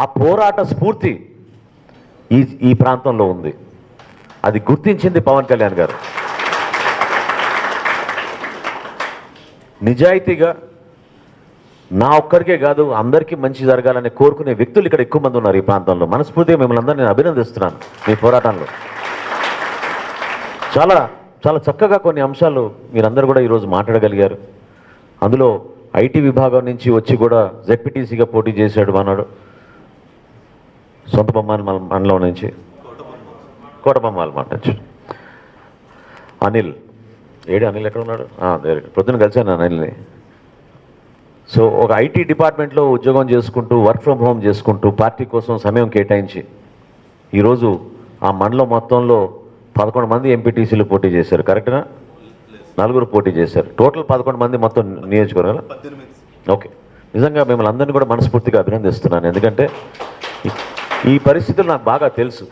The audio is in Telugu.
ఆ పోరాట స్ఫూర్తి ఈ ఈ ప్రాంతంలో ఉంది. అది గుర్తించింది పవన్ కళ్యాణ్ గారు. నిజాయితీగా నా ఒక్కరికే కాదు అందరికీ మంచి జరగాలని కోరుకునే వ్యక్తులు ఇక్కడ ఎక్కువ మంది ఉన్నారు ఈ ప్రాంతంలో. మనస్ఫూర్తిగా మిమ్మల్ని అందరూ నేను అభినందిస్తున్నాను మీ పోరాటంలో. చాలా చాలా చక్కగా కొన్ని అంశాలు మీరందరూ కూడా ఈరోజు మాట్లాడగలిగారు. అందులో ఐటీ విభాగం నుంచి వచ్చి కూడా జెడ్పీటీసీగా పోటీ చేశాడు అన్నాడు. సొంత బొమ్మాని మండలం నుంచి కోటబొమ్మాలి మాట నుంచి అనిల్ అనిల్ ఎక్కడ ఉన్నాడు? పొద్దున కలిశాను అనిల్ని. సో ఒక ఐటీ డిపార్ట్మెంట్లో ఉద్యోగం చేసుకుంటూ వర్క్ ఫ్రమ్ హోమ్ చేసుకుంటూ పార్టీ కోసం సమయం కేటాయించి ఈరోజు ఆ మండలం మొత్తంలో 11 మంది ఎంపీటీసీలు పోటీ చేశారు. కరెక్ట్గా 4 పోటీ చేశారు. టోటల్ 11 మంది మొత్తం నియోజకవర్గాలు. ఓకే, నిజంగా మిమ్మల్ని అందరినీ కూడా మనస్ఫూర్తిగా అభినందిస్తున్నాను. ఎందుకంటే ఈ పరిస్థితులు నాకు బాగా తెలుసు.